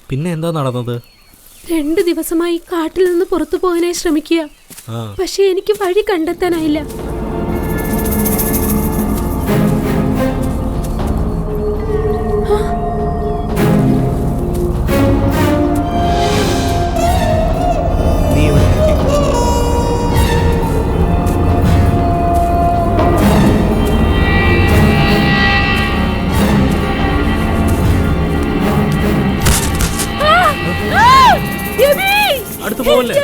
പിന്നെ എന്താ നടന്നത്? 2 ദിവസമായി കാട്ടിൽ നിന്ന് പുറത്തു പോകാനായി ശ്രമിക്കുക. പക്ഷെ എനിക്ക് വഴി കണ്ടെത്താനായില്ല. അടുത്ത് പോവല്ലേ?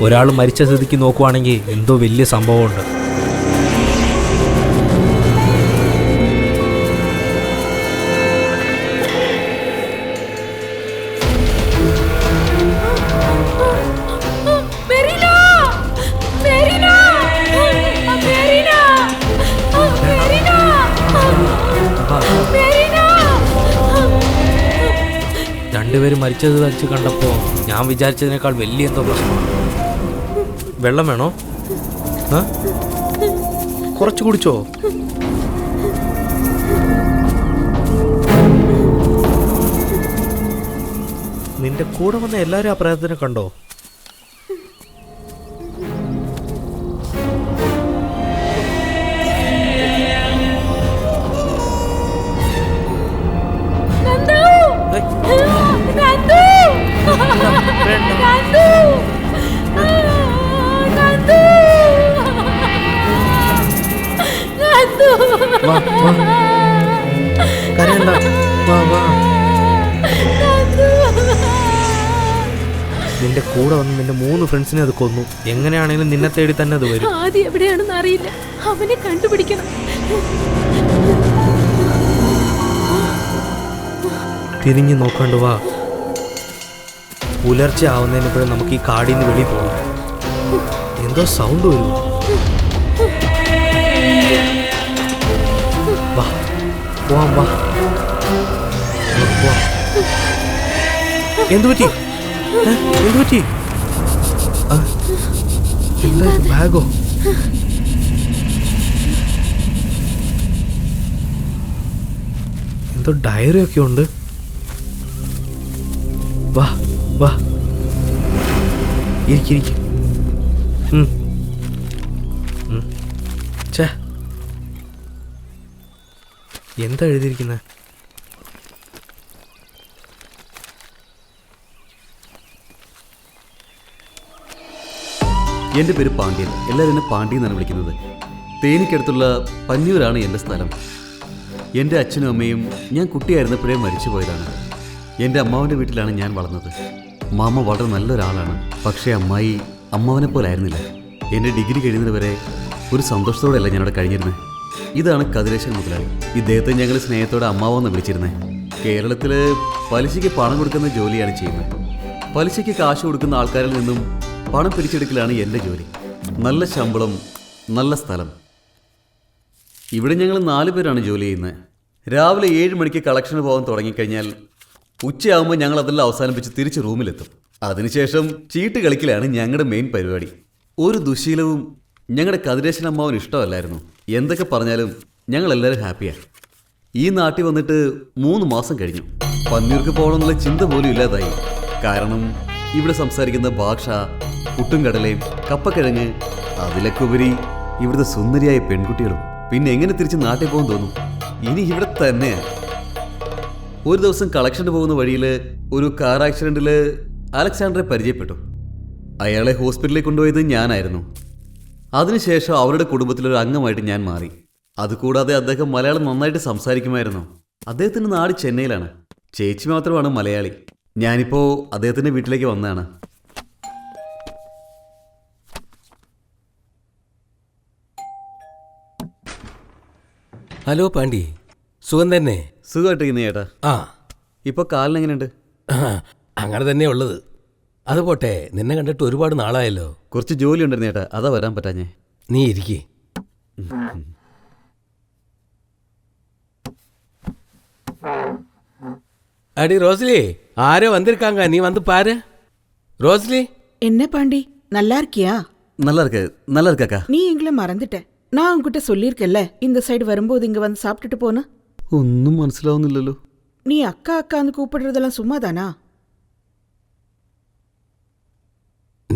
ഒരാൾ മരിച്ച സ്ഥിതിക്ക് നോക്കുവാണെങ്കിൽ എന്തോ വലിയ സംഭവമുണ്ട്. രണ്ടുപേരും മരിച്ചത് വെച്ച് കണ്ടപ്പോൾ ഞാൻ വിചാരിച്ചതിനേക്കാൾ വലിയ എന്തോ പ്രശ്നമാണ്. വെള്ളം വേണോ? കുറച്ച് കുടിച്ചോ? നിന്റെ കൂടെ വന്ന എല്ലാവരും ആ പ്രേതത്തിനെ കണ്ടോ? നിന്റെ കൂടെ വന്ന് നിന്റെ 3 ഫ്രണ്ട്സിനെ അത് കൊന്നു. എങ്ങനെയാണെങ്കിലും നിന്നെ തേടി തന്നെ അത് വരും. ആദ്യം എവിടെയാണെന്ന് അറിയില്ല, അവനെ കണ്ടുപിടിക്കണം. തിരിഞ്ഞു നോക്കണ്ടു വാ. പുലർച്ചെ ആവുന്നതിന് നമുക്ക് ഈ കാടിൽ നിന്ന് വെളിയിൽ പോകണം. എന്തോ സൗണ്ട് വരും. വാ പോവാം വാ. എന്തു പറ്റി? എന്തു പറ്റി? എന്താ ബാഗോ? എന്തോ ഡയറി ഒക്കെ ഉണ്ട്. വാ വാ ഇരിക്കും. എന്താ എഴുതിയിരിക്കുന്നത്? എൻ്റെ പേര് പാണ്ഡ്യൻ. എല്ലാവരും എന്നെ പാണ്ഡ്യൻ എന്നാണ് വിളിക്കുന്നത്. തേനിക്കടുത്തുള്ള പന്നൂരാണ് എൻ്റെ സ്ഥലം. എൻ്റെ അച്ഛനും അമ്മയും ഞാൻ കുട്ടിയായിരുന്നപ്പോഴേ മരിച്ചു പോയതാണ്. എൻ്റെ അമ്മാവൻ്റെ വീട്ടിലാണ് ഞാൻ വളർന്നത്. മാമ വളരെ നല്ലൊരാളാണ്. പക്ഷേ അമ്മായി അമ്മാവനെ പോലെ ആയിരുന്നില്ല. എൻ്റെ ഡിഗ്രി കഴിയുന്നതുവരെ ഒരു സന്തോഷത്തോടെയല്ല ഞാനവിടെ കഴിഞ്ഞിരുന്നത്. ഇതാണ് കതിരേശൻ മുതലാളി. ഇദ്ദേഹത്തെ ഞങ്ങൾ സ്നേഹത്തോടെ അമ്മാവെന്ന് വിളിച്ചിരുന്നത്. കേരളത്തിൽ പലിശയ്ക്ക് പണം കൊടുക്കുന്ന ജോലിയാണ് ചെയ്യുന്നത്. പലിശയ്ക്ക് കാശ് കൊടുക്കുന്ന ആൾക്കാരിൽ നിന്നും പണം പിരിച്ചെടുക്കലാണ് എൻ്റെ ജോലി. നല്ല ശമ്പളം, നല്ല സ്ഥലം. ഇവിടെ ഞങ്ങൾ 4 പേരാണ് ജോലി ചെയ്യുന്നത്. രാവിലെ 7 മണിക്ക് കളക്ഷന് പോകാൻ തുടങ്ങിക്കഴിഞ്ഞാൽ ഉച്ചയാകുമ്പോൾ ഞങ്ങൾ അതെല്ലാം അവസാനിപ്പിച്ച് തിരിച്ച് റൂമിലെത്തും. അതിനുശേഷം ചീട്ട് കളിക്കലാണ് ഞങ്ങളുടെ മെയിൻ പരിപാടി. ഒരു ദുശീലവും ഞങ്ങളുടെ കതിരേശൻ അമ്മാവന് ഇഷ്ടമല്ലായിരുന്നു. എന്തൊക്കെ പറഞ്ഞാലും ഞങ്ങളെല്ലാവരും ഹാപ്പിയാണ്. ഈ നാട്ടിൽ വന്നിട്ട് 3 മാസം കഴിഞ്ഞു. പന്നൂർക്ക് പോകണമെന്നുള്ള ചിന്ത പോലും ഇല്ലാതായി. കാരണം ഇവിടെ സംസാരിക്കുന്ന ഭാഷ, പുട്ടും കടലയും കപ്പക്കിഴങ്ങ്, അതിലൊക്കെ ഉപരി ഇവിടുത്തെ സുന്ദരിയായ പെൺകുട്ടികളും. പിന്നെ എങ്ങനെ തിരിച്ച് നാട്ടിൽ പോകാൻ തോന്നും? ഇനി ഇവിടെ തന്നെയാണ്. ഒരു ദിവസം കളക്ഷന് പോകുന്ന വഴിയിൽ ഒരു കാർ ആക്സിഡൻറ്റിൽ അലക്സാണ്ടറെ പരിചയപ്പെട്ടു. അയാളെ ഹോസ്പിറ്റലിൽ കൊണ്ടുപോയത് ഞാനായിരുന്നു. അതിനുശേഷം അവരുടെ കുടുംബത്തിലൊരു അംഗമായിട്ട് ഞാൻ മാറി. അതുകൂടാതെ അദ്ദേഹം മലയാളം നന്നായിട്ട് സംസാരിക്കുമായിരുന്നു. അദ്ദേഹത്തിൻ്റെ നാട് ചെന്നൈയിലാണ്. ചേച്ചി മാത്രമാണ് മലയാളി. ഞാനിപ്പോൾ അദ്ദേഹത്തിൻ്റെ വീട്ടിലേക്ക് വന്നതാണ്. ഹലോ പാണ്ഡി, സുഖം തന്നെ? സുഖമായിട്ടിരിക്കുന്ന ചേട്ടാ. ഇപ്പോൾ കാലിനെങ്ങനെയുണ്ട്? അങ്ങനെ തന്നെ ഉള്ളത്. അത് പോട്ടെ, നിന്നെ കണ്ടിട്ട് ഒരുപാട് നാളായല്ലോ. കുറച്ച് ജോലി ഉണ്ടായിരുന്നു ചേട്ടാ, അതാ വരാൻ പറ്റാഞ്ഞേ. നീ ഇരിക്കേ. அடி ரோஸ்லி, ஆரோ வந்திருக்காங்க, நீ வந்து பாரு. ரோஸ்லி. என்ன பாண்டி, நல்லா இருக்கியா? நல்லா இருக்கு நல்லா இருக்காக்கா. நீ எங்களை மறந்துட்ட. நான் உன்கிட்ட சொல்லியிருக்கேன்ல இந்த சைடு வரும்போது இங்க வந்து சாப்பிட்டுட்டு போன. ഒന്നും മനസ്സിലാവുന്നില്ലല്ലോ. நீ அக்கா அக்கான்னு கூப்பிடுறதெல்லாம் சும்மாதானா?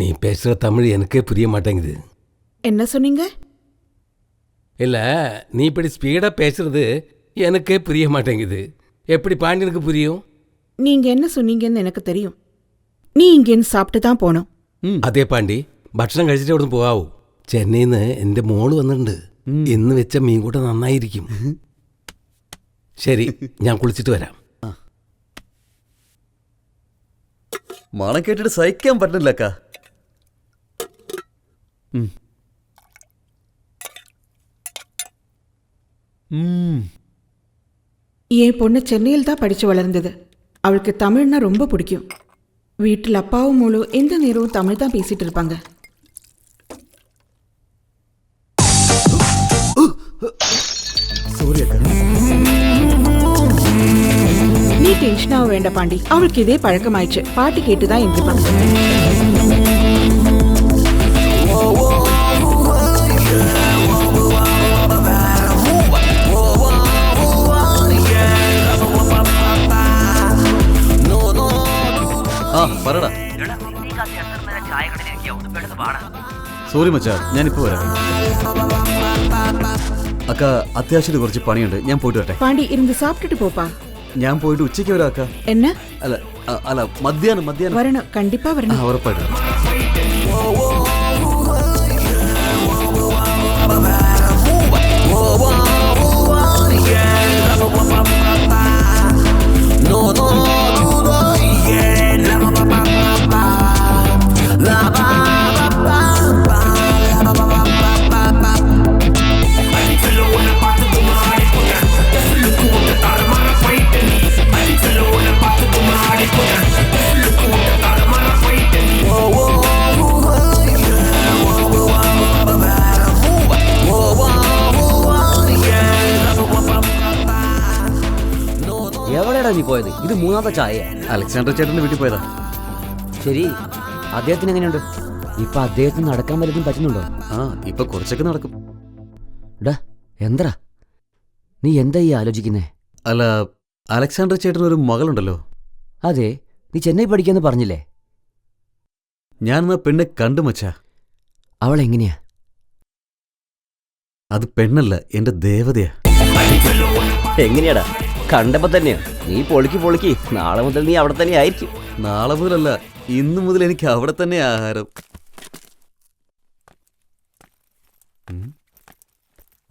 நீ பேசுகிற தமிழ் எனக்கே புரிய மாட்டேங்குது. என்ன சொன்னீங்க? இல்லை, நீ இப்படி ஸ்பீடாக பேசுறது எனக்கே புரிய மாட்டேங்குது. எப்படி பாண்டியனுக்கு புரியும்? நீங்க என்ன சொன்னீங்கன்னு எனக்கு தெரியும். നീ ഇങ്ങനെ സാപ്പിട്ട് താൻ പോണം. അതേ പാണ്ടി, ഭക്ഷണം കഴിച്ചിട്ട് അവിടെ നിന്ന് പോകാവൂ. ചെന്നൈയിൽ നിന്ന് എൻ്റെ മോള് വന്നിട്ടുണ്ട്. ഇന്ന് വെച്ച മീൻ കൂട്ട നന്നായിരിക്കും. ശരി, ഞാൻ കുളിച്ചിട്ട് വരാം. മണം കേട്ടിട്ട് സഹിക്കാൻ പറ്റില്ല അക്കാ. என் பொண்ணு சென்னையில் தான் படித்து வளர்ந்தது. அவளுக்கு தமிழ்னா ரொம்ப பிடிக்கும். வீட்டில் அப்பாவும் மூலம் எந்த நேரமும் தமிழ் தான் பேசிட்டு இருப்பாங்க. நீ டென்ஷனாக வேண்ட பாண்டி. அவளுக்கு இதே பழக்கமாயிடுச்சு. பாட்டு கேட்டு தான் எந்திரிப்பாங்க. പറടാ. സോറി മച്ചാ, ഞാനിപ്പോ വരാം. അക്ക അത്യാവശ്യത്തിന് കുറച്ച് പണിയുണ്ട്, ഞാൻ പോയിട്ട് വരട്ടെ. പാണ്ടി ഇരുന്ന് സാപ്പിട്ടിട്ട് പോപ്പാ. ഞാൻ പോയിട്ട് ഉച്ചയ്ക്ക് വരാം അക്ക. എന്ന? അല്ല അല്ല, മധ്യാഹ്നം വരണം, കണ്ടിപ്പാ വരണം. ഉറപ്പായിട്ട്. എവിടെയാടാ നീ പോയത്? ഇത് മൂന്നാമത്തെ ചായ. അലക്സാണ്ടർ ചേട്ടന്റെ വീട്ടിൽ പോയതാ. ശരി, അദ്ദേഹത്തിന് എങ്ങനെയുണ്ട്? ഇപ്പൊ അദ്ദേഹത്തിന് നടക്കാൻ വല്ലതും പറ്റുന്നുണ്ടോ? ആ, ഇപ്പൊ കുറച്ചൊക്കെ നടക്കും. ഡാ, എന്താ നീ എന്താ ഈ ആലോചിക്കുന്നേ? അല്ല, അലക്സാണ്ടർ ചേട്ടന് ഒരു മകളുണ്ടല്ലോ. അതെ, നീ ചെന്നൈ പഠിക്കാന്ന് പറഞ്ഞില്ലേ? ഞാനെന്നാ പെണ്ണെ കണ്ടു മച്ചാ. അവൾ എങ്ങനെയാ? അത് പെണ്ണല്ല, എന്റെ ദേവതയാ. എങ്ങനെയാടാ? കണ്ടപ്പോ തന്നെയോ? നീ പൊളിക്ക്. നാളെ മുതൽ നീ അവിടെ തന്നെ ആയിരിക്കും. നാളെ മുതലല്ല, ഇന്നു മുതൽ എനിക്ക് അവിടെ തന്നെ ആഹാരം.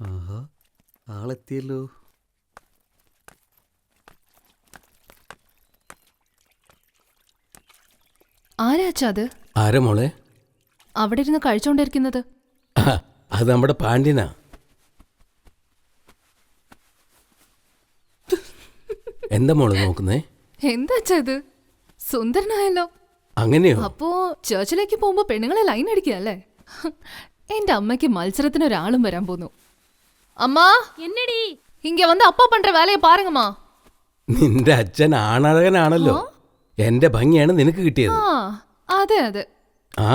ആഹാ, ആളെത്തിയല്ലോ. ആരാച്ചാ അത്? ആരാ മോളെ? അവിടെ ഇരുന്ന് കഴിച്ചോണ്ടിരിക്കുന്നത്? അത് നമ്മുടെ പാണ്ഡ്യനാ. എന്താ മോള് നോക്കുന്നേ? എന്താച്ചാ ഇത്? സുന്ദരനായല്ലോ. അങ്ങനെയോ? അപ്പോ ചേർച്ചിലേക്ക് പോകുമ്പോ പെണ്ണുങ്ങളെ ലൈൻ അടിക്കുകയല്ലേ? എന്റെ അമ്മയ്ക്ക് മത്സരത്തിന് ഒരാളും വരാൻ പോന്നു. അമ്മാ, എന്നടി ഇങ്ങ വന്ന് അപ്പ പண்ற വേലയെ പാരുങ്ങമ്മാ. നിന്റെ അച്ഛൻ ആണഴകനാണല്ലോ. എന്റെ ഭംഗിയാണ് നിനക്ക് കിട്ടിയത്. അതെ അതെ. ആ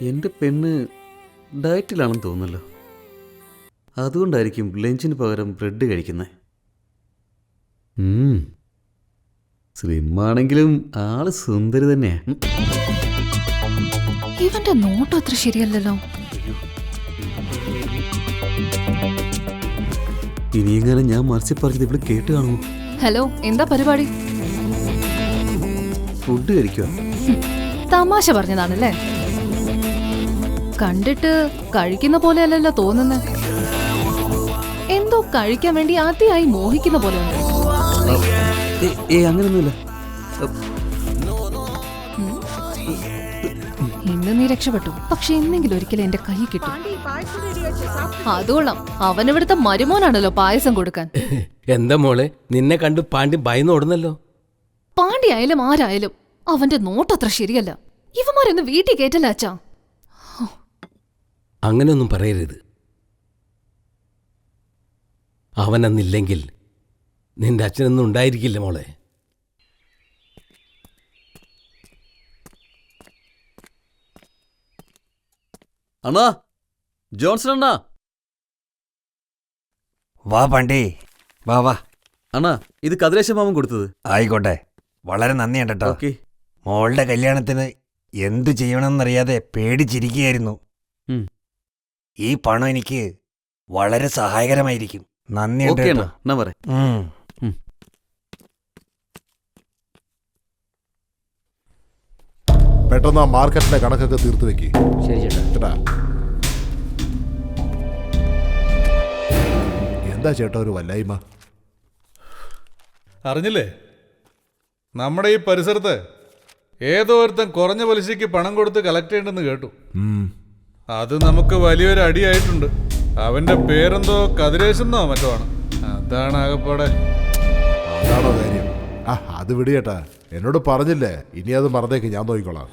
എൻ്റെ പെണ്ണ് ഡയറ്റിലാണെന്ന് തോന്നുന്നല്ലോ. അതുകൊണ്ടായിരിക്കും ലഞ്ചിന് പകരം ബ്രെഡ് കഴിക്കുന്നത്. സ്ലിമ്മാണെങ്കിലും ആള് സുന്ദരി തന്നെയാ. ഇവന്റെ നോട്ടം അത്ര ശരിയല്ലല്ലോ. ഇനിയെങ്ങനെ ഞാൻ മനസ്സിൽ പറഞ്ഞത് ഇവിടെ കേട്ട് കാണുമോ? ഹലോ, എന്താ പരിപാടി? ഫുഡ് കഴിക്കുക. തമാശ പറഞ്ഞതാണല്ലേ? കണ്ടിട്ട് കഴിക്കുന്ന പോലെയല്ലല്ലോ തോന്നുന്നേ. എന്തോ കഴിക്കാൻ വേണ്ടി അതിയായി മോഹിക്കുന്ന പോലെ ഉണ്ട്. അങ്ങനെയൊന്നുമില്ല. ഇന്ന് നീ രക്ഷപ്പെട്ടു, പക്ഷെ എന്നെങ്കിലും ഒരിക്കലും എന്റെ കൈ കിട്ടും. അതുകൊള്ളാം, അവനിവിടുത്തെ മരുമോനാണല്ലോ പായസം കൊടുക്കാൻ. എന്താ മോളെ, നിന്നെ കണ്ട് പാണ്ടി ഭയന്ന് ഓടുന്നല്ലോ. പാണ്ടിയായാലും ആരായാലും അവന്റെ നോട്ടത്ര ശരിയല്ല. ഇവന്മാരൊന്ന് വീട്ടിൽ കേറ്റല്ല അച്ഛാ. അങ്ങനെയൊന്നും പറയരുത്. അവനന്നില്ലെങ്കിൽ നിന്റെ അച്ഛനൊന്നും ഉണ്ടായിരിക്കില്ല മോളെ. അണ്ണാ, ജോൺസൺ അണ്ണാ. വാ പാണ്ടി, വാ വാ. അണ്ണാ, ഇത് കതിരേശ മാമൻ കൊടുത്തത്. ആയിക്കോട്ടെ, വളരെ നന്ദിയുണ്ട് കേട്ടോ. ഓക്കെ. മോളുടെ കല്യാണത്തിന് എന്തു ചെയ്യണമെന്നറിയാതെ പേടിച്ചിരിക്കുകയായിരുന്നു. ഈ പണം എനിക്ക് വളരെ സഹായകരമായിരിക്കും. നന്ദിയുണ്ട് ഓക്കെ കേട്ടോ. അണ്ണാ, എന്നാ പറ. പെട്ടെന്ന് ആ മാർക്കറ്റിലെ കണക്കൊക്കെ തീർത്ത് വെക്ക്. ശരി ചേട്ടാ. ചേട്ടാ, എന്താ ചേട്ടാ ഒരു വല്ലായ്മ? അറിഞ്ഞില്ലേ, നമ്മുടെ ഈ പരിസരത്ത് ഏതോ ഒരുത്തൻ കുറഞ്ഞ പലിശയ്ക്ക് പണം കൊടുത്ത് കളക്ട് ചെയ്യണ്ടെന്ന് കേട്ടു. അത് നമുക്ക് വലിയൊരു അടിയായിട്ടുണ്ട്. അവന്റെ പേരെന്തോ കതിരേശെന്നോ മറ്റോ ആണ്. അതാണ് ആകപ്പാടെ. അതാണോ കാര്യം? അത് വിട് ചേട്ടാ, എന്നോട് പറഞ്ഞില്ലേ, ഇനി അത് മറന്നേക്ക്, ഞാൻ നോക്കിക്കോളാം.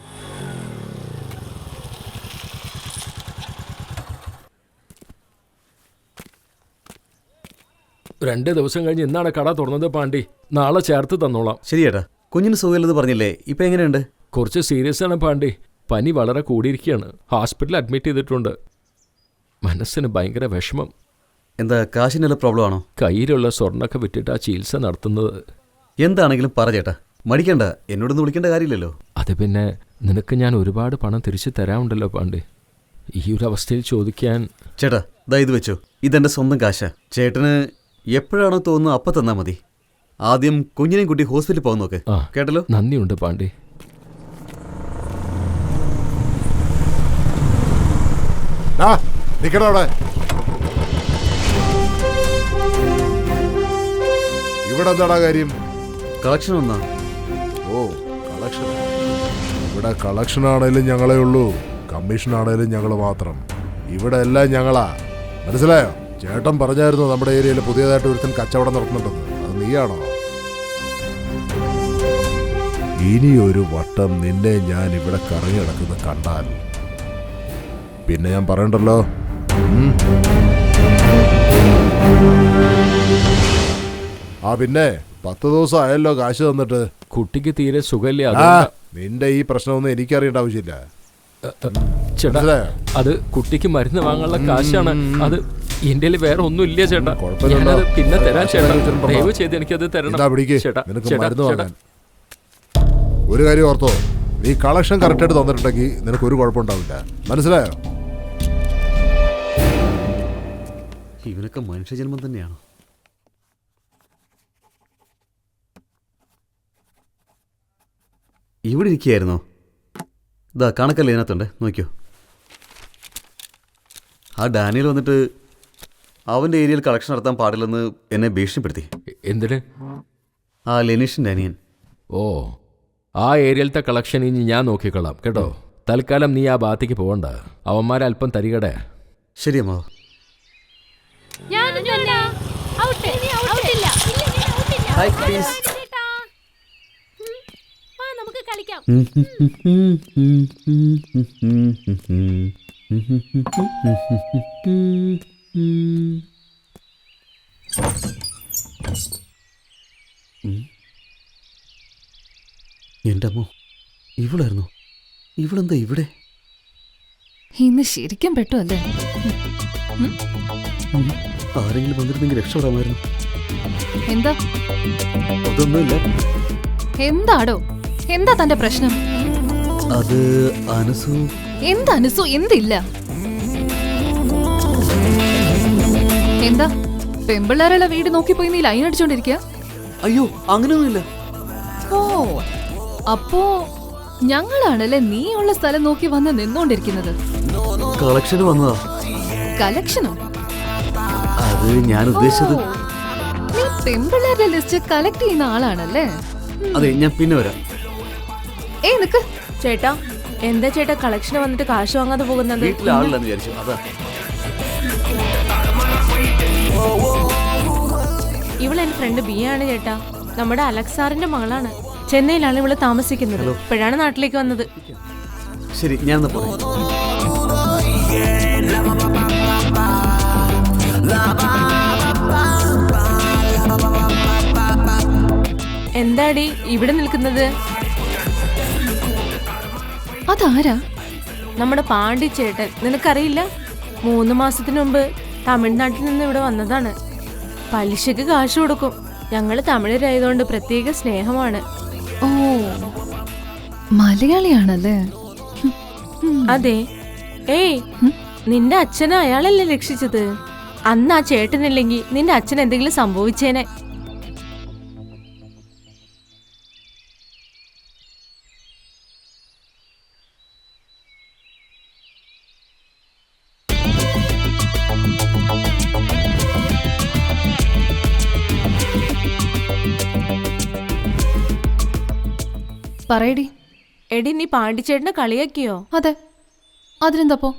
രണ്ട് ദിവസം കഴിഞ്ഞ് ഇന്നാണ് കട തുറന്നത് പാണ്ടി. നാളെ ചേർത്ത് തന്നോളാം. ശരി ചേട്ടാ. കുഞ്ഞിന് സുഖമില്ലെന്ന് പറഞ്ഞില്ലേ, ഇപ്പൊ എങ്ങനെയുണ്ട്? കുറച്ച് സീരിയസ് ആണ് പാണ്ടി. പനി വളരെ കൂടിയിരിക്കുകയാണ്. ഹോസ്പിറ്റലിൽ അഡ്മിറ്റ് ചെയ്തിട്ടുണ്ട്. മനസ്സിന് ഭയങ്കര വിഷമം. എന്താ, കാശിനുള്ള പ്രോബ്ലം ആണോ? കയ്യിലുള്ള സ്വർണ്ണൊക്കെ വിറ്റിട്ട് ആ ചികിത്സ നടത്തുന്നത്. എന്താണെങ്കിലും പറ ചേട്ടാ, മടിക്കണ്ട. എന്നോടൊന്നും വിളിക്കേണ്ട കാര്യമില്ലല്ലോ. അത് പിന്നെ നിനക്ക് ഞാൻ ഒരുപാട് പണം തിരിച്ചു തരാമുണ്ടല്ലോ പാണ്ടി. ഈ ഒരു അവസ്ഥയിൽ ചോദിക്കാൻ. ചേട്ടാ, ദാ ഇത് വെച്ചോ. ഇതെന്റെ സ്വന്തം കാശാ. ചേട്ടന് എപ്പോഴാണോ തോന്നുന്നു അപ്പം തന്നാ മതി. ആദ്യം കുഞ്ഞിനെയും കുട്ടി ഹോസ്പിറ്റലിൽ പോകാൻ നോക്ക്. കേട്ടല്ലോ? നന്ദിയുണ്ട് പാണ്ടി. നിക്കണ അവിടെ. ഇവിടെ എന്താടാ കാര്യം? കളക്ഷൻ ഒന്നാ. ഓ, കളക്ഷൻ. ഇവിടെ കളക്ഷൻ ആണേലും ഞങ്ങളേ ഉള്ളൂ, കമ്മീഷൻ ആണേലും ഞങ്ങൾ മാത്രം. ഇവിടെ എല്ലാം ഞങ്ങളാ, മനസ്സിലായോ? ചേട്ടൻ പറഞ്ഞായിരുന്നു നമ്മുടെ ഏരിയയിൽ പുതിയതായിട്ട് ഒരുത്തൻ കച്ചവടം നടത്തുന്നുണ്ടെന്ന്. അത് നീയാണോ? ഇനി ഒരു വട്ടം നിന്നെ ഞാൻ ഇവിടെ കറങ്ങി നടക്കുന്ന കണ്ടാൽ പിന്നെ ഞാൻ പറയണ്ടല്ലോ. പിന്നെ 10 ദിവസം ആയല്ലോ കാശ് തന്നിട്ട്. കുട്ടിക്ക് തീരെ സുഖമില്ല. നിന്റെ ഈ പ്രശ്നമൊന്നും എനിക്കറിയേണ്ട ആവശ്യമില്ല. ചേട്ടാ, അത് കുട്ടിക്ക് മരുന്ന് വാങ്ങാനുള്ള കാശാണ്. അത് ഇന്ത്യയിൽ വേറെ ഒന്നും ഇല്ല ചേട്ടാ. ഞാനത് പിന്നെ തരാൻ ചേട്ടാ. ദയവ് ചെയ്ത് എനിക്കത് തരണം ചേട്ടാ. മരുന്ന് വാങ്ങാൻ ഒരു കാര്യം ഓർത്തോ, നീ കളക്ഷൻ കറക്റ്റായിട്ട് തന്നിട്ടുണ്ടെങ്കിൽ നിനക്ക് ഒരു കുഴപ്പമുണ്ടാവില്ല, മനസ്സിലായോ? ഇവനൊക്കെ മനുഷ്യജന്മം തന്നെയാണോ? ഇവിടെ ഇരിക്കുകയായിരുന്നോ? ഇതാ കണക്കല്ലേ ഇതിനകത്തുണ്ട്, നോക്കിയോ. ആ ഡാനിയൽ വന്നിട്ട് അവൻ്റെ ഏരിയയിൽ കളക്ഷൻ നടത്താൻ പാടില്ലെന്ന് എന്നെ ഭീഷണിപ്പെടുത്തി. എന്തിന്? ആ ലെനീഷിൻ്റെ അനിയൻ. ഓ, ആ ഏരിയയിലത്തെ കളക്ഷൻ ഇനി ഞാൻ നോക്കിക്കൊള്ളാം കേട്ടോ. തൽക്കാലം നീ ആ ഭാഗത്തേക്ക് പോകണ്ട. അവന്മാരെ അല്പം തരികടേ. ശരി അമ്മാവ. നമുക്ക് കളിക്കാം. എൻ്റെ അമ്മോ, ഇവളായിരുന്നു. ഇവളെന്താ ഇവിടെ? ഇന്ന് ശരിക്കും പെട്ടു അല്ലേ? ആരെങ്കിലും വന്നിരുന്നെങ്കിൽ രക്ഷപ്പെടാമായിരുന്നു. എന്താ? അതൊന്നുമില്ല. എന്താടോ, എന്താ തന്റെ പ്രശ്നം? അത് അനസു. എന്താ അനസു? എന്തില്ല? എന്താ പെമ്പിള്ളേരുള്ള വീട് നോക്കിപ്പോയി നീ ലൈൻ അടിച്ചോണ്ടിരിക്കുക? അയ്യോ, അങ്ങനെയൊന്നുമില്ല. ഓ, അപ്പോ ഞങ്ങളാണല്ലേ നീ ഉള്ള സ്ഥലം നോക്കി വന്ന് നിന്നോണ്ടിരിക്കുന്നത്? കളക്ഷന് വന്നതാ. കളക്ഷനോ? അത് ഞാൻ ഉദ്ദേശിച്ചത്. നീ പെമ്പിള്ളേരുടെ ലിസ്റ്റ് കളക്ട് ചെയ്യുന്ന ആളാണല്ലേ? അതെ, ഞാൻ പിന്നെ വരാം. നിക്ക് ചേട്ടാ, എന്താ ചേട്ടാ കളക്ഷന് വന്നിട്ട് കാശ് വാങ്ങാതെ പോകുന്നത്? വീട്ടിലെ ആളില്ലെന്ന് വിചാരിച്ചു, അതാ. ഇവള് എന്റെ ഫ്രണ്ട് ബി ആണ് ചേട്ടാ. നമ്മുടെ അലക്സാറിന്റെ മകളാണ്. ചെന്നൈയിലാണ് ഇവള് താമസിക്കുന്നത്. ഇപ്പോഴാണ് നാട്ടിലേക്ക് വന്നത്. ശരി, ഞാൻ പോയി. എന്താടി ഇവിടെ നിൽക്കുന്നത്? അതാരാ? നമ്മുടെ പാണ്ഡിച്ചേട്ടൻ. നിനക്കറിയില്ല? 3 മാസത്തിന് മുമ്പ് തമിഴ്നാട്ടിൽ നിന്ന് ഇവിടെ വന്നതാണ്. പലിശക്ക് കാശ് കൊടുക്കും. ഞങ്ങള് തമിഴരായതുകൊണ്ട് പ്രത്യേക സ്നേഹമാണ്. ഓ, മലയാളിയാണല്ലേ? അതെ. ഏയ്, നിന്റെ അച്ഛനെ അയാളല്ലേ രക്ഷിച്ചത്? അന്ന് ആ ചേട്ടനില്ലെങ്കിൽ നിന്റെ അച്ഛൻ എന്തെങ്കിലും സംഭവിച്ചേനെ. പറയടി. എടി, നീ പാണ്ഡിച്ചേട്ടനെ കളിയാക്കിയോ? അതെ, അതിനെന്തപ്പോ?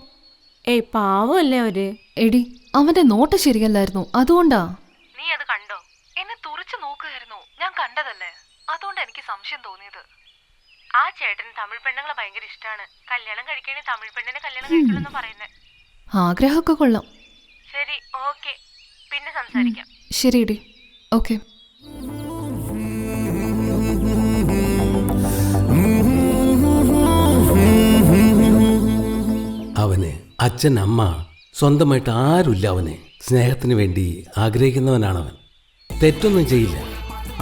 ഏയ്, പാവല്ലേ അവര്. എടി, അവന്റെ നോട്ട് ശരിയല്ലായിരുന്നു, അതുകൊണ്ടാ. നീ അത് കണ്ടോ? എന്നെ തുറിച്ചു നോക്കുകയായിരുന്നു. ഞാൻ കണ്ടതല്ലേ, അതുകൊണ്ട് എനിക്ക് സംശയം തോന്നിയത്. ആ ചേട്ടന് തമിഴ് പെണ്ണുങ്ങളെ ഭയങ്കര ഇഷ്ടമാണ്. കല്യാണം കഴിക്കണേ തമിഴ് പെണ്ണിനെ കല്യാണം കഴിക്കണമെന്ന് പറയുന്നേ. ആഗ്രഹമൊക്കെ കൊള്ളാം. ശരി, ഓക്കെ, പിന്നെ സംസാരിക്കാം. ശരിടി, ഓക്കെ. അവന് അച്ഛൻ, അമ്മ, സ്വന്തമായിട്ട് ആരുമില്ല. അവന് സ്നേഹത്തിന് വേണ്ടി ആഗ്രഹിക്കുന്നവനാണവൻ. തെറ്റൊന്നും ചെയ്യില്ല.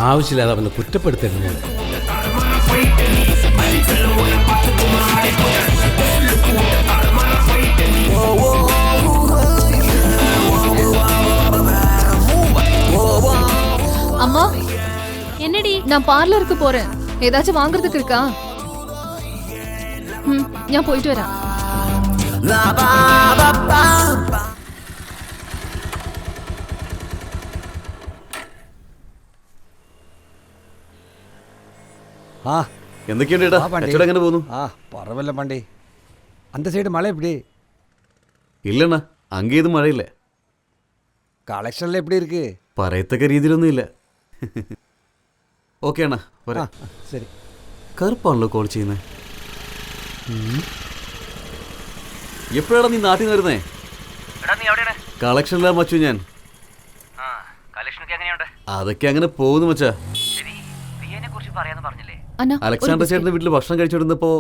ആവശ്യമില്ലാതെ അവനെ കുറ്റപ്പെടുത്തരുത്. அம்மா, என்னடி? நான் பார்லருக்கு போறேன். ஏதாச்சும் வாங்குறதுக்கு இருக்கா? ഞാൻ പോയിട്ട് വരാം. ആ, എന്തൊക്കെയുണ്ട് ഏട്ടാ? കച്ചവടം എങ്ങനെ പോകുന്നു? പറവല്ല പാണ്ടി. அந்த சைடு மழை எப்படி? இல்லண்ணா, அங்கே எதுவும் மழை இல்லை. കളക്ഷനിൽ எப்படி இருக்கு? പറയത്തക്ക രീതിയിലൊന്നും ഇല്ല. ഓക്കെ അണ്ണാ, വരാം. ശരി. കറുപ്പാണല്ലോ കോൾ ചെയ്യുന്നത്. എപ്പോഴാണ് നീ നാട്ടിൽ നിന്ന് വരുന്നേ? കളക്ഷനിലാ മച്ചു ഞാൻ. അതൊക്കെ അങ്ങനെ പോകുന്നു മച്ചാ. അലക്സാണ്ടർ ചേട്ടന്റെ വീട്ടിൽ ഭക്ഷണം കഴിച്ചോണ്ടിരുന്നപ്പോ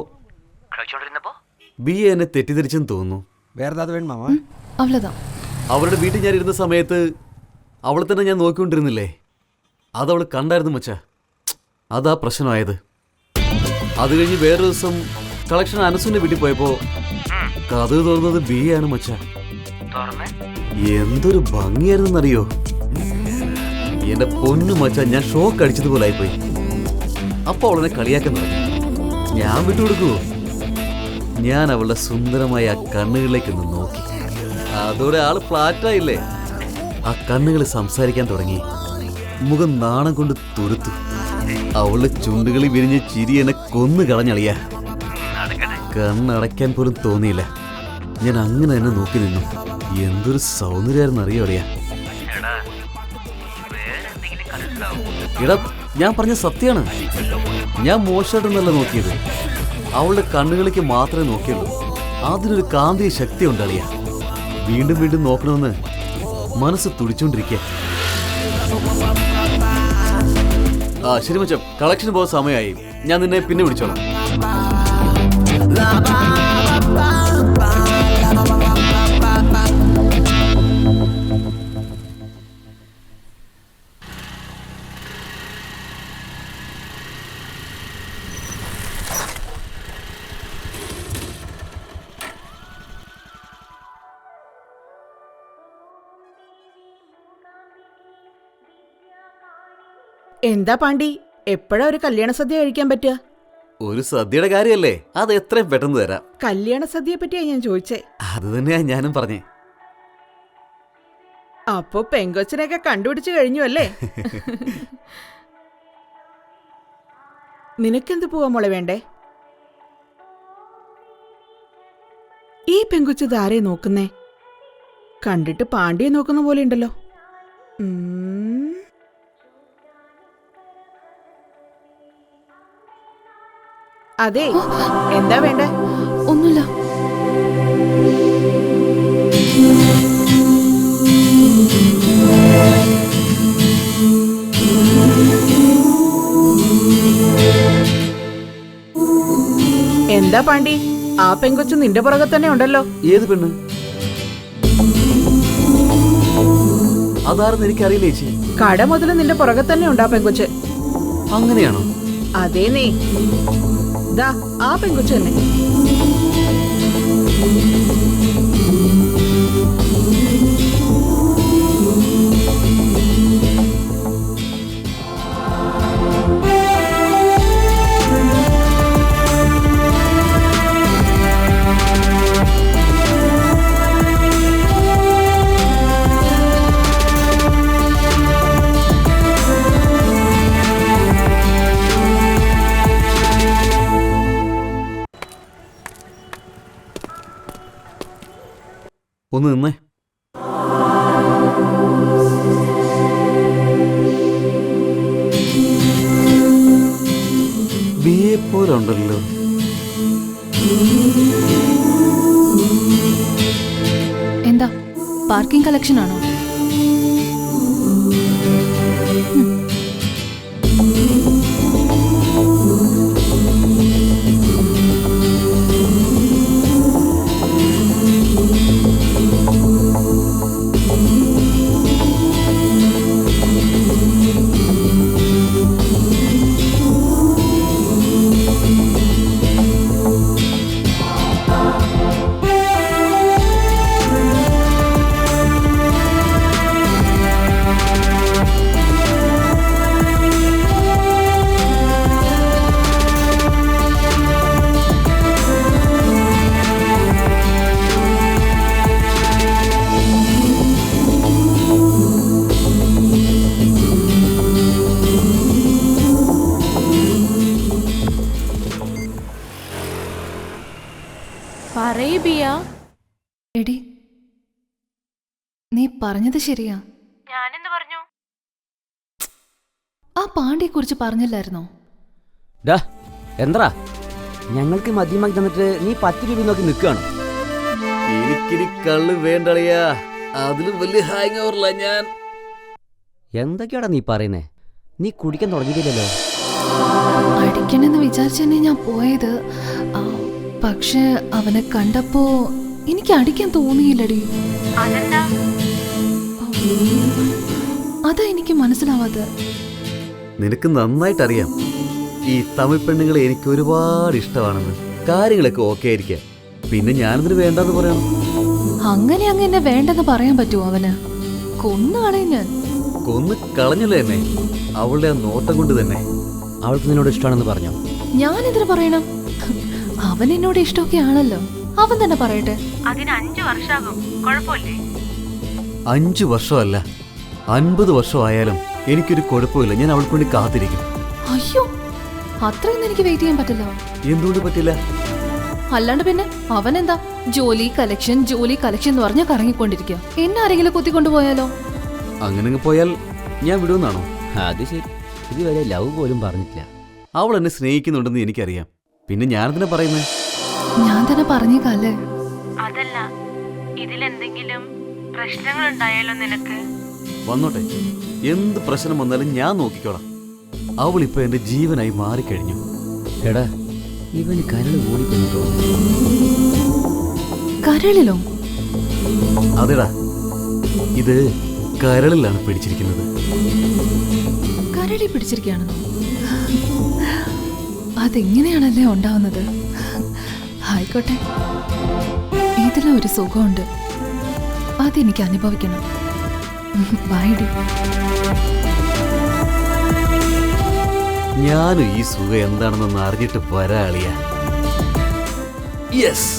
ബി എന്നെ തെറ്റിദ്ധരിച്ചെന്ന് തോന്നുന്നു. അവരുടെ വീട്ടിൽ ഞാൻ ഇരുന്ന സമയത്ത് അവളെ തന്നെ ഞാൻ നോക്കിക്കൊണ്ടിരുന്നില്ലേ, അതവൾ കണ്ടായിരുന്നു മച്ചാ. അതാ പ്രശ്നമായത്. അത് കഴിഞ്ഞ് വേറൊരു ദിവസം കളക്ഷൻ അനസുവിന്റെ വീട്ടിൽ പോയപ്പോ കഥ തുറന്നത് ബി ആണ് മച്ചാ. എന്തൊരു ഭംഗിയായിരുന്നറിയോ. എന്റെ പൊന്നു മച്ചാ, ഞാൻ ഷോക്ക് അടിച്ചതുപോലെ ആയിപ്പോയി. അപ്പൊ അവളെന്നെ കളിയാക്കാൻ തുടങ്ങി. ഞാൻ വിട്ടുകൊടുക്കുവോ? ഞാൻ അവളുടെ സുന്ദരമായ ആ കണ്ണുകളിലേക്കൊന്ന് നോക്കി. അതോടെ ആള് ഫ്ലാറ്റായില്ലേ. ആ കണ്ണുകൾ സംസാരിക്കാൻ തുടങ്ങി. മുഖം നാണം കൊണ്ട് തുരുത്തു. അവളുടെ ചുണ്ടുകളിൽ വിരിഞ്ഞ ചിരി എന്നെ കൊന്നു കളഞ്ഞളിയ. കണ്ണടയ്ക്കാൻ പോലും തോന്നിയില്ല. ഞാൻ അങ്ങനെ തന്നെ നോക്കി നിന്നു. എന്തൊരു സൗന്ദര്യമായിരുന്നു അറിയോടിയാ. എടാ, ഞാൻ പറഞ്ഞ സത്യമാണ്. ഞാൻ മോശമായിട്ടൊന്നല്ല നോക്കിയത്. അവളുടെ കണ്ണുകളിലേക്ക് മാത്രമേ നോക്കിയുള്ളൂ. അതിനൊരു കാന്തിക ശക്തി ഉണ്ടളിയ. വീണ്ടും വീണ്ടും നോക്കണമെന്ന് മനസ്സ് തുടിച്ചോണ്ടിരിക്കുക. ശരി മച്ചം, കളക്ഷന് പോകാൻ സമയമായി. ഞാൻ നിന്നെ പിന്നെ വിളിച്ചോളാം. എന്താ പാണ്ടി, എപ്പോഴാ ഒരു കല്യാണ സദ്യ കഴിക്കാൻ പറ്റുക? ഒരു സദ്യയുടെ കാര്യമല്ലേ, അത് എത്രയും പെട്ടെന്ന് തരാം. കല്യാണ സദ്യയെ പറ്റിയാ ഞാൻ ചോദിച്ചേ. അത് തന്നെയാ ഞാനും പറഞ്ഞേ. അപ്പൊ പെങ്കൊച്ചിനെയൊക്കെ കണ്ടുപിടിച്ചു കഴിഞ്ഞു അല്ലേ? നിനക്കെന്ത് പോവാ മോളെ വേണ്ടേ? ഈ പെങ്കൊച്ച് ധാരെ നോക്കുന്നേ? കണ്ടിട്ട് പാണ്ഡ്യെ നോക്കുന്ന പോലെ ഉണ്ടല്ലോ. അതെ, എന്താ വേണ്ടേ? ഒന്നുമില്ല. എന്താ പാണ്ഡി, ആ പെങ്കൊച്ച് നിന്റെ പുറകെ തന്നെ ഉണ്ടല്ലോ. ഏത് പെണ്ണ്? അതാരെന്ന് എനിക്കറിയില്ല ചേച്ചി. കട മുതൽ നിന്റെ പുറകെ തന്നെ ഉണ്ട് ആ പെങ്കൊച്ച്. അങ്ങനെയാണോ? അതേ നീ ദാ ആ പെങ്കൊച്ച് തന്നെ. ഒന്ന് നിന്നേ. പോലുണ്ടല്ലോ. എന്താ പാർക്കിംഗ് കളക്ഷൻ ആണോ? എടി, നീ പറഞ്ഞത് ശരിയാ. ഞാനെന്ത് പറഞ്ഞു? ആ പാണ്ഡ്യെ കുറിച്ച് പറഞ്ഞില്ലായിരുന്നോ? എന്താ ഞങ്ങൾക്ക് മദ്യമാക്കി തന്നിട്ട് നീ 10 രൂപ നോക്കി നിൽക്കുകയാണ്. എനിക്കിനി കള്ള് വേണ്ടളിയാ, അതിലും വലിയ ഹാങ് ഓവറില്ല ഞാൻ. എന്തൊക്കെയാടാ നീ പറയുന്നേ? നീ കുടിക്കാൻ തുടങ്ങിയില്ലല്ലോ. അടിക്കണമെന്ന് വിചാരിച്ചു തന്നെ ഞാൻ പോയത്. പക്ഷെ അവനെ കണ്ടപ്പോ എനിക്ക് അടിക്കാൻ തോന്നിയില്ലടി. അതാ എനിക്ക് മനസ്സിലാവാതെ. നിനക്ക് നന്നായിട്ടറിയാം ഈ തമിഴ് പെണ്ണുങ്ങളെ എനിക്ക് ഒരുപാട് ഇഷ്ടമാണെന്ന്. കാര്യങ്ങളൊക്കെ ഓക്കെ ആയിരിക്കാം, പിന്നെ ഞാനിതിന് വേണ്ടെന്ന് പറയണം. അങ്ങനെ എന്നെ വേണ്ടെന്ന് പറയാൻ പറ്റുമോ? അവന് കൊന്നു കളയും ഞാൻ. കൊന്നു കളഞ്ഞല്ലോ എന്നെ, അവളുടെ ആ നോട്ടം കൊണ്ട് തന്നെ. അവൾക്ക് നിന്നോട് ഇഷ്ടമാണെന്ന് പറഞ്ഞോ? ഞാനെന്തിനു പറയണം? അവൻ എന്നോട് ഇഷ്ടമൊക്കെ ആണല്ലോ, അവൻ തന്നെ പറയട്ടെ. അതിന് 5 വർഷമാകും, കുഴപ്പമില്ലേ? 5 വർഷമല്ല, 50 വർഷമായാലും എനിക്കൊരു കുഴപ്പമില്ല. ഞാൻ അവൾക്ക് വേണ്ടി കാത്തിരിക്കും. അയ്യോ, അത്രയൊന്നും എനിക്ക് വെയിറ്റ് ചെയ്യാൻ പറ്റില്ല. എന്തുകൊണ്ട് പറ്റില്ല? അല്ലാണ്ട് പിന്നെ അവനെന്താ ജോലി കളക്ഷൻ എന്ന് പറഞ്ഞ കറങ്ങിക്കൊണ്ടിരിക്കുക. എന്നെ ആരെങ്കിലും കുത്തിക്കൊണ്ടുപോയാലോ? അങ്ങനെ പോയാൽ ഞാൻ വിടുമെന്നാണോ? അത് ശരി, ഇതുവരെ ലവ് പോലും പറഞ്ഞിട്ടില്ല. അവൾ എന്നെ സ്നേഹിക്കുന്നുണ്ടെന്ന് എനിക്കറിയാം, പിന്നെ ഞാനെന്തിനാ പറയുന്നത്? ഞാൻ തന്നെ പറഞ്ഞേക്കല്ലേ. അതല്ല, ഇതിലെന്തെങ്കിലും പ്രശ്നങ്ങൾ ഉണ്ടായാലോ നിനക്ക്? വന്നോട്ടെ, എന്ത് പ്രശ്നം വന്നാലും ഞാൻ നോക്കിക്കോളാം. അവളിപ്പോ എന്റെ ജീവനായി മാറിക്കഴിഞ്ഞു. എടാ, ഇവന് കരള് ഓടിക്കുന്നു തോന്നുന്നു. കരളിലോ? അതെടാ, ഇത് കരളിലാണ് പിടിച്ചിരിക്കുന്നത്. കരളി പിടിച്ചിരിക്കുകയാണെന്നോ? അതെങ്ങനെയാണല്ലേ ഉണ്ടാവുന്നത്? ആയിക്കോട്ടെ, ഇതിലൊരു സുഖമുണ്ട്, അതെനിക്ക് അനുഭവിക്കണം. ബൈഡി. ഞാനും ഈ സുഖം എന്താണെന്നൊന്ന് അറിഞ്ഞിട്ട് വരാളിയാ. യെസ്.